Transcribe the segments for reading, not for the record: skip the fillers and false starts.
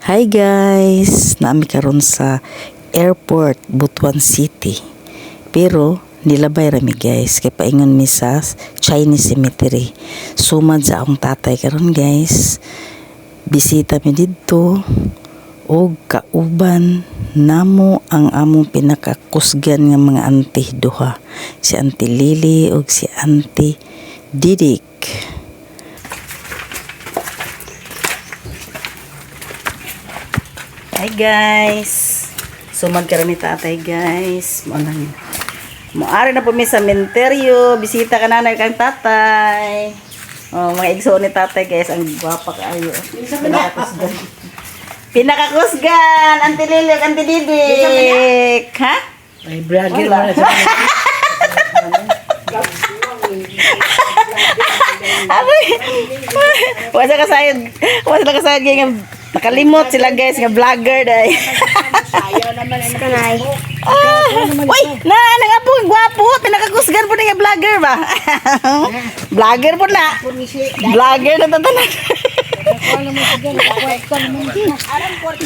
Hi guys! Naami karon sa airport, Butuan City. Pero nilabay rami guys, kay paingon mi sa Chinese cemetery. Sumad sa akong tatay karon guys. Bisita mi didto og kauban namo ang among pinakakusgan nga mga auntie duha. Si Auntie Lily ug si Auntie Didik. Hi guys! Sumad karon ni tatay guys. Moari na po mi sa menteryo. Bisita ka na kang tatay. Oh, mga igsoon ni tatay guys. Ang gwapa kaayo. Pinakakusgan. Pinakakusgan! Auntie Lily, Auntie Didik. Ha? Ay, bragger mo na sa Aray! Wala ka sayod nga nakalimot sila guys nga vlogger dai. ayaw naman ang Kanay. Uy, nang apo gwapo, pinakakusgan po nga vlogger ba? Vlogger po na. Vlogger na tatanan.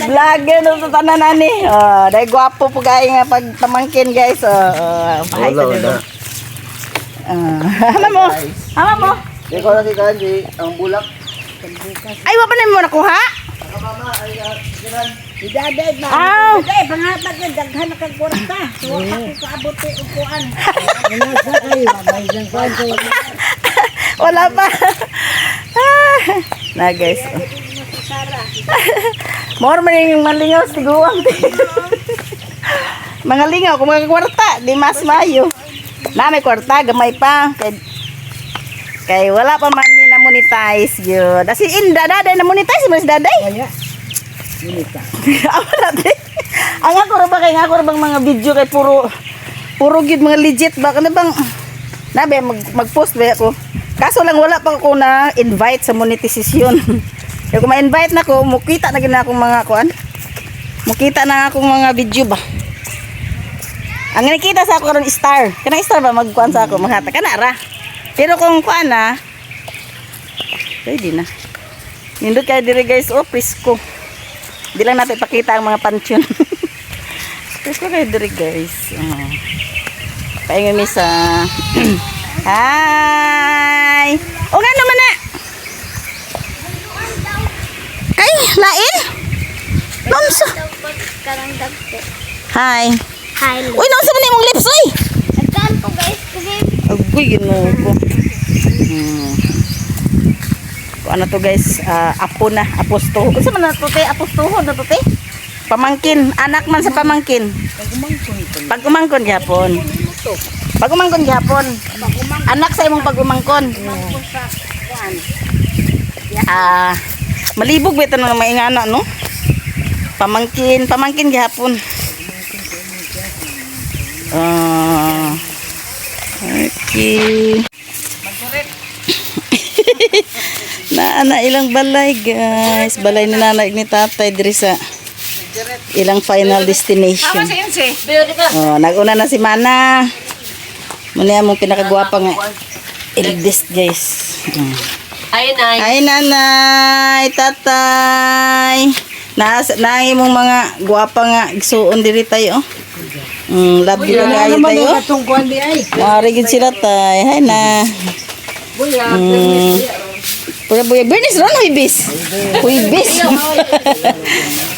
Vlogger na tatanan nani. Oh, dai gwapo po gay nga pag pamangkin guys. Hi sa dito. Hama mo. Hama mo. Ikaw na si Kanji, ang bulak. Ay, wa pa na mo nakuha? Idaday ba? Ah. Idaday, pangatag na daghan na kag kwarta. Tuwa ka ko kaabot kay upuan. Wala pa. Na guys. More man yung malingaw siguang. Mga lingaw kung mga kwarta, di mas mayo. Na may kwarta, gamay pa. Kay wala pa man ni na monetize yun. Kasi inda daday na monetize mo si daday. Kaya, minita. Wala din. Ang ako ra ba kay ako ra bang mga video kay puro gid mga legit ba kana bang nabe mag-post ba ako. Kaso lang wala pa ako na invite sa monetization. Kaya kung ma-invite na ko, mukita na gid na akong mga kuan. Mukita na akong mga video ba. Ang nakita sa ako karon star. Kanang star ba magkuan sa ako maghata kana ra. Pero kung kuan na pwede na. Nindot kayo diri guys, oh presko. Di lang natin ipakita ang mga pansyon. Presko kayo diri guys. Paingon mi sa hi. O nga naman na. Ay, lain. Nomsa. Karang dagte. Hi. Hi. Uy, nomsa man imong lips oy. Agkan ko guys kasi Agoy, ginoo ko. Ano to guys, apo na, apostoho. Kasi man na to te, apostoho na to te. Pamangkin, anak man sa pamangkin. Pag-umangkon gihapon. Pag-umangkon gihapon. Anak sa imong pag-umangkon. Malibog ba ito ng maingana, no? Pamangkin gihapon. Okay. Na ilang balay guys. Balay ni nanay ni tatay diri sa ilang final destination. Oh, naguna na si Mana. Muna mo pinakagwapa nga eldest guys. Hi nanay, tatay. Na imong mga gwapa nga igsuon diri tayo. Love you kayo tayo. Tungkuan di ay. Marigid sila tay. Hi na. Buya, Pura buya. Bernis ron, huibis. Huibis.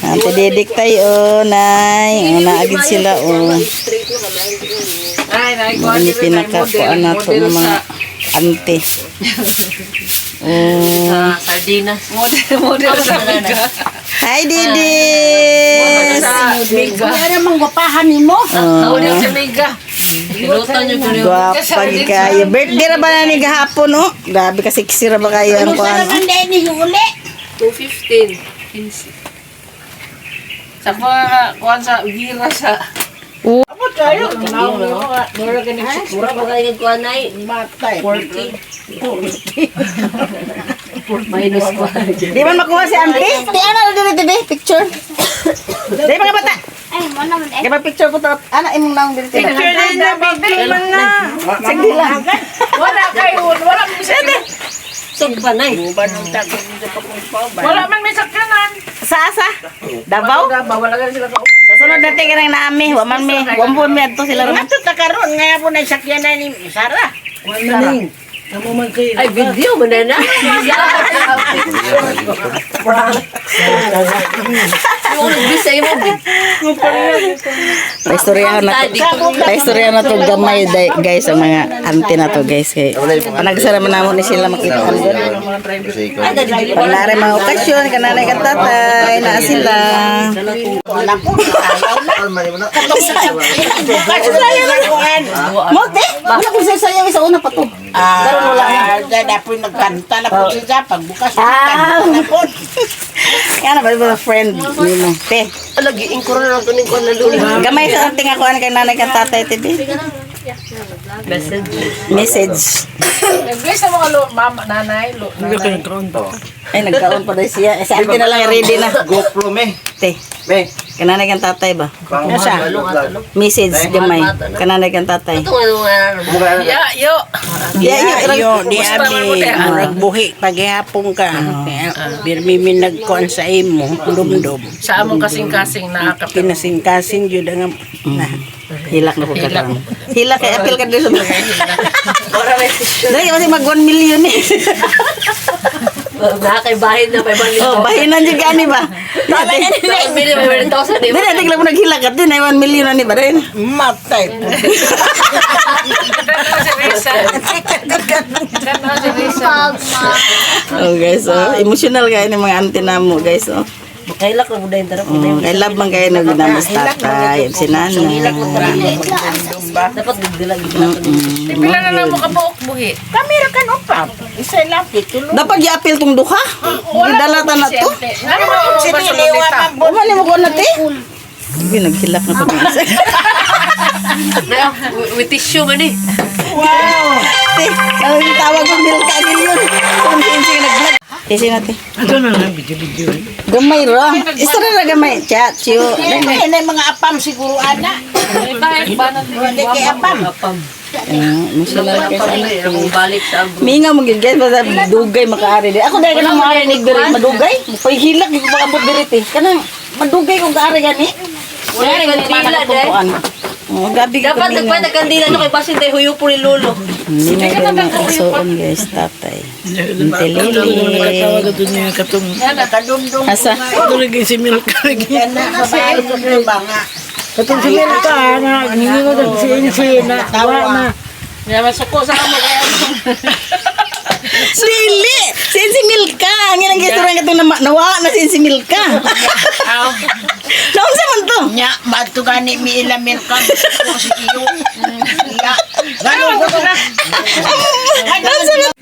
Ante Didik tayo, nay. Naagid sila, oh. Ini pinakakuan na ito ng mga ante. Sardinas. model sa miga. Hi, Didis. Kaya naman gwapahan ni mo. Model sa miga. Piluto nyo ko rin. Gwapag kayo. Birthday ra ba na ni gahapon, no? Grabe ka sexy ra ba kayo ang ano sa kuan? naman din ni huli? 215. 15. Sa kuhan sa gira sa... Abot kayo. Mura ka na sigura pa kayo nagkuhan na eh. Matay. 40. Minus 1. Di man makuha si auntie? Di ana dili picture. Di mga bata. Ay, mo naman eh. Kaya picture po to. Ana imong nang dili. Picture din na bigay man na. Sige lang. Wala kayo. Wala bisete. Sugpa na eh. Wala man may sakyanan. Sa asa? Davao? Wala ka sila kauban. Sa sunod natin ka nang naami. Waman mi. Wambon mi adto sila ron. Ato ta karon nga po na sakyanan ni Sarah. Ay, video mo na na. Yung nagbisay mo. Paistorya na to gamay guys ang mga auntie na to guys. Panagsara man namo ni sila makita. Wala rin mga okasyon kananay ka tatay na sila. Mote, wala ko sasayaw sa una pa to. Dapat nagkanta na po siya pagbukas. Yan na ba mga friend nimo? Te, Lagi, ingkuro na lang ito ng kuwan na luli. gamay sa ating ako kay nanay ka tatay tibi. Message. Nag-bless na mga mama, nanay, Ay nagkaon pa daw siya. Sa auntie na lang ready na. GoPro me. Te, Me. kananay kang tatay ba? Nasa? Message gamay. Kananay kang tatay. Ito nga. Yo. Yo, di abi nagbuhi paghihapon ka. Birmi mi nagkuan sa imo, dumdum. Sa among kasing-kasing nakakapit. Pinasingkasin jud ang Hilak na po ka lang. Hilak kay apil ka dito. Dahil kasi mag 1 million eh. Nakakaibahin na 500. Oh, bahinan dyan gani ba? Saan million, 500,000 eh. Dahil natin lang mo naghilak at din ay 1 million na ni ba rin? matay. Oh guys, oh. Emotional kayo ng mga auntie na mo guys. Oh. Makailak na mo dahil tarap. Kay love man kayo nagdamos tatay. Si nanay. Dapat gagdilag. Pila na lang mo kabuok buhi. Kamera kan upap. Isa lang pitulo. Dapat i-appeal tong duha. Gidalatan na to. Ano mo Si ba Liwa sa man Umali mo ko na te. Hindi naghilak na to. With tissue man eh. Te, ang tawag ng Milka Million. Kung hindi nag-vlog. Kasi natin. Ito na lang video. Gamay ro. Isa na gamay. Chat, chiyo. Nay mga apam siguro ana. Hindi kay apam. Emotional kayo sa Ang balik sa abro. Minga mo gid guys basta dugay makaari di. Ako dahil kanang maarinig diri madugay. Pahilak di ko makabot diri te. Kanang madugay kung kaari gani. Wala rin kandila dahil. Oh, gabi ka Dapat nagpwede kandila no kay basin tayo huyo po ni Lolo. Hindi na ba magsuon guys tatay. Intelili. Kadumdum. Asa? Yan na kabayo ko ba nga. Katong si Milka na hiningot ang si Insi na tawa na. Masuko sa amo kaya. Sili! Si Milka! Ang ilang guys turang katong nawa na si Milka. Naon sa man to? Nya mato gani mi ilamil ka ko si Kiyo. Ya. Gano ko na.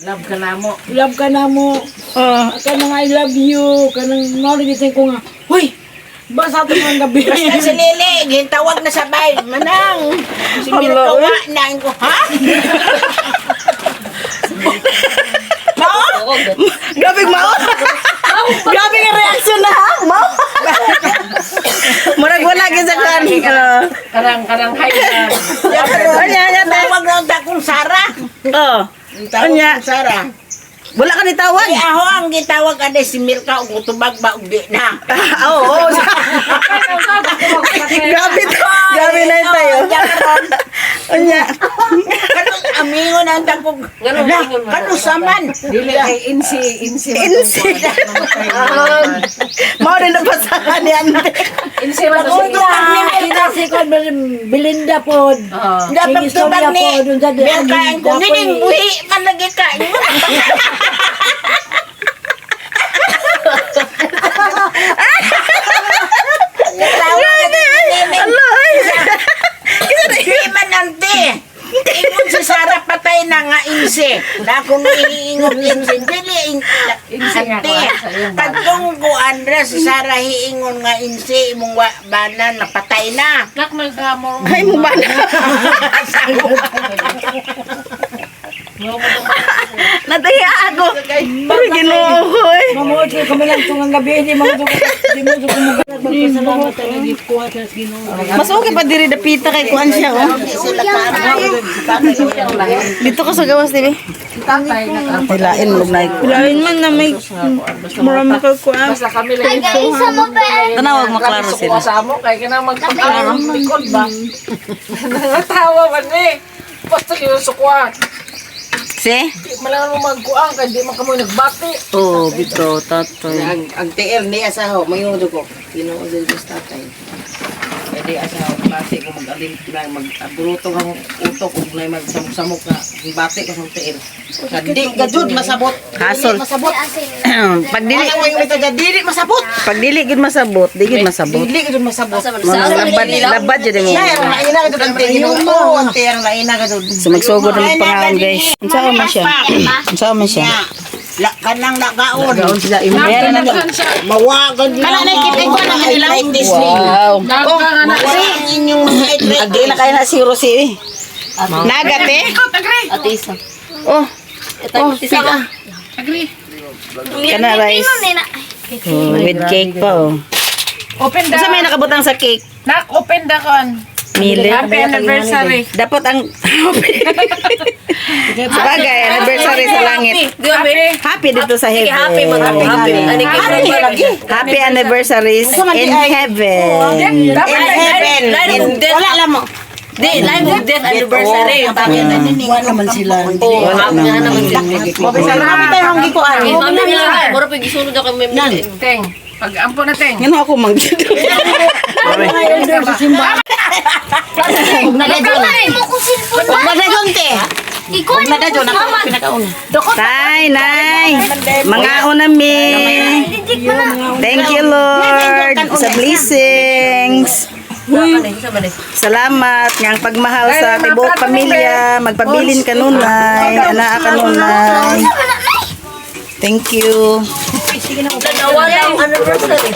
Love ka na mo. Love ka na mo. Oh. Kanang I love you. Kanang narinig ko nga. Huy! Basa ito ng gabi. Basta si Lili, gintawag na sabay. Manang. Si Milka wa na ko. Ha? Grabe mao. Grabe nga reaction na ha. Mao. Murag wala gyud sa kan. Karang hay na. Anya Tawag na akong Sara. Oh. Tawag Anya. akong Sara. Wala ka ni tawag. Ay, ako ang gitawag ka si Milka ug tubag ba ug di na. Oo. Grabe to. Grabe na tayo. Anya. Kanong amingon ang dagog. Kano saman. Dili kay insi. Insi. Mao din napasahan ni ante. Insi man sa sige. Kita si Kon Belinda po. Dapat tubag ni Milka ang kuning buhi man lagi ka. Hindi man nanti. Ingon si Sara patay na nga insi. Na kung iingon insi, dili Insi nga ko, insi. sa iyong Kadtong ko Andra si Sara hiingon nga insi imong banan na patay na. Nak magamo. Ay mo ba na? Nataya ako. Pero ginoo ko eh. Mamuot kayo kami lang itong ang gabi. Hindi mo ito kumugat. Magpasalamat tayo. Kuha sa Ginoo. Mas okay pa diri dapita kay kuan siya oh. Sila pa Dito ka sa gawas dibi. tatay na Hilain mo na. Lain man na may mura makakuan. Basta kami lang Tanawag maklaro sila. sa mo kay kana magpakalam likod ba. Nangatawa man eh. Basta kayo sukuan. Si? Di malang mo magkuang kay di man kamo nagbati. Oh, bito, tatoy. Ang TL ni asaho, mayudo ko. Tinuod din sa tatay. Pwede asaho, bati ko mag-alin, mag-abuluto ang utok, kung may magsamok-samok na, bati ko sa TL. Di, gajud, masabot. Hasol. Masabot. Pagdili, Wala mo yung ito dyan, dili masabot. pagdili gid masabot, di gid masabot. Dili gajud masabot. Labad jud mo. Nay, ang laina gajud ang TL. Oo, ang TL, ang laina gajud. So magsugod ng pangalan, guys. Unsa man siya? Unsa man siya? Kanang nagaon. Gaon sila imo. Mawagan yun. Kanang nakikita ko na kanilang. Wow. Mawagan inyong Agdi na kaya na si Rosie. Nagate? Atisa. Oh, Ito, atisa ka. kana rice. Oh, with cake pa oh. Open Unsa may nakabutang sa cake? Open da kon. Mili. Happy anniversary. Dapat ang Sabagay, anniversary sa langit. Di ba, Mary? Happy dito sa heaven. Happy mo. Happy. Ani kay lagi. Happy anniversaries in heaven. in heaven. Wala lang mo. Di, live with death anniversary. Wala naman sila. Oo, happy nga naman din. Salamat tayo ang gikuan. Mami nila, mura pa gisunod ako may minute. Teng. Pag ampo na teng. Ngano ako magdito. Tay, nay. Mga unami. Thank you, Lord, sa blessings. Salamat ng pagmahal sa tibuok pamilya. Magpabilin kanunay. Anaa kanunay. Thank you. Dalawa lang anniversary.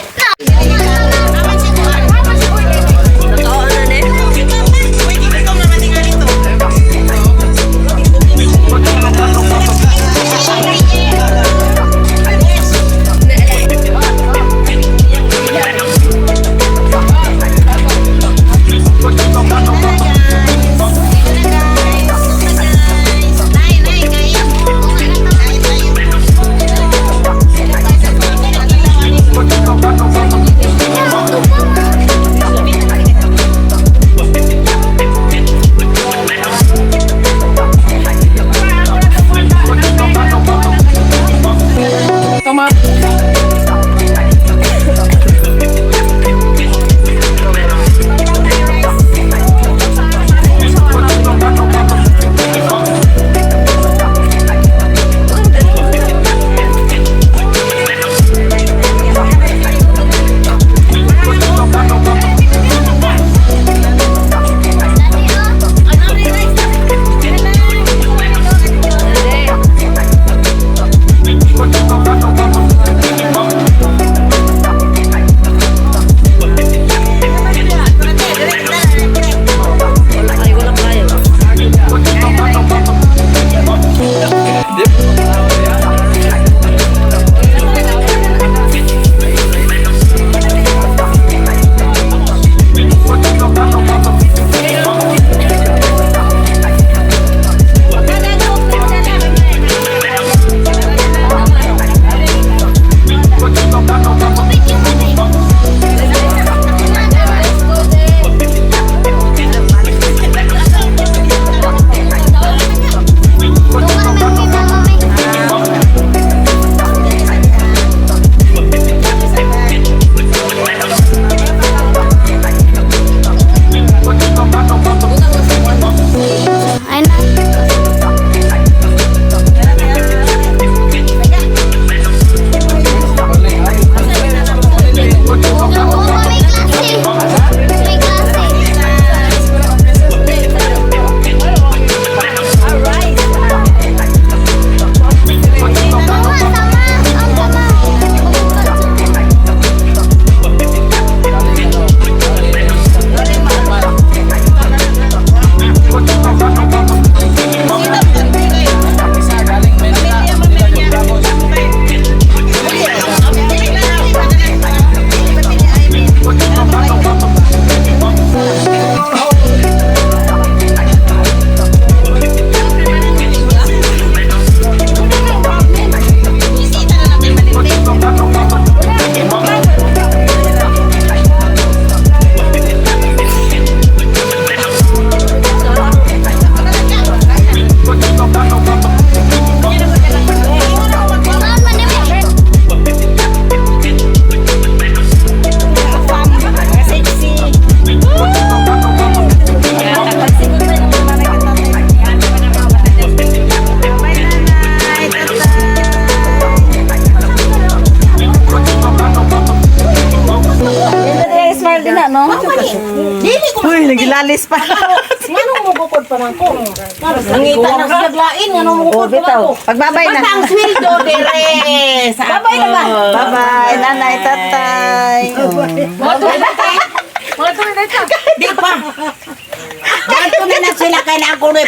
Nagilalis pa. Ngano mo bukod pa man ko? Nangita na sa jaglain, ano mo Oh, ko bitaw. Pagbabay na. Ang sweldo dire. Babay na ba? Bye-bye, nanay, tatay. Oh. Mga tuloy na ito. Di pa. Dato na sila kailangan ko rin.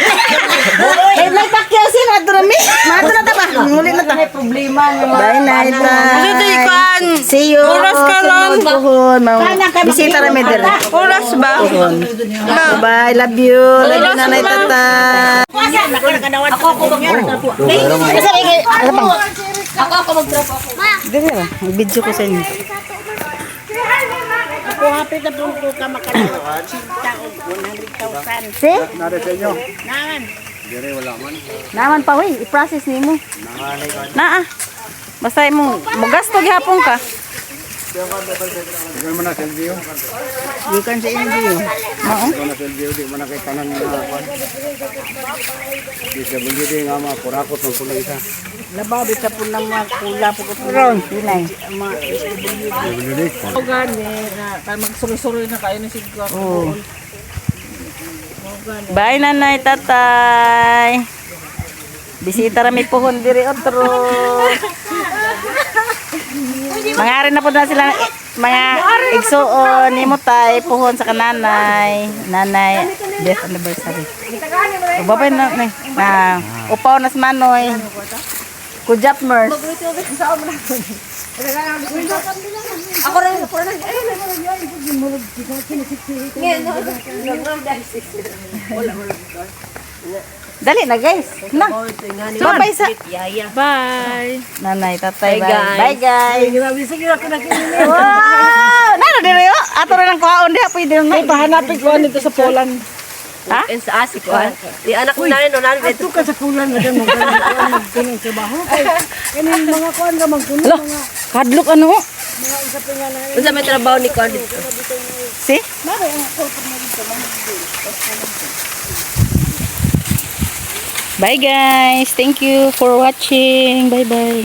Eh, may pakyaw si Madurami. Madura na ta ba? Muli na ta. problema nga Bye, Nay. See you. Oras ka lang. Bisita rami dire. Oras ba? Bye, love you. Love you, nanay, tatay. Ako mag-drop ako. Dire ra. Video ko sa inyo. Ako hapit na po ka makalawan. Sinta o 100,000. See? Nare sa inyo. Naman. Dire wala man. Naman pa, huy. I-process ni mo. Naa. Basta mo gasto gihapon ka. Ikaw man na selfie. Gikan sa inyo. Oo. Ikaw na selfie di man na kay tanan na kwan. Di sa bulidi nga mga kurakot ng pula isa. Lababi sa po ng mga kula po ko po. Hinay. Bulidi. Ako gani, magsuri-suri na kayo na siguro. Oh. Bye, nanay, tatay. Bisita rami pohon diri otro. Mangarin na po na sila mga igsuon ni Mutay pohon sa kananay. Nanay, death anniversary. Babay na upaw na si Manoy. Kujap Mers. Ako rin. Dali na guys. Na. Babay sa Bye. nanay, tatay. Bye, Bye. guys. Bye guys. Grabe sige ako nakikita. Wow! Nano diri yo? Ato ra ng kwaon di apoy diri. Ay pahanapin ko dito sa Poland. Ha? And sa asik ko. Di anak ko na rin, no? Narin Ato ka sa Poland na ganun ganun trabaho. Ay kaning mga kuan ra man kuno mga Kadlok ano? Unsa may trabaho ni Kwan dito? See? Bye guys. Thank you for watching. Bye bye.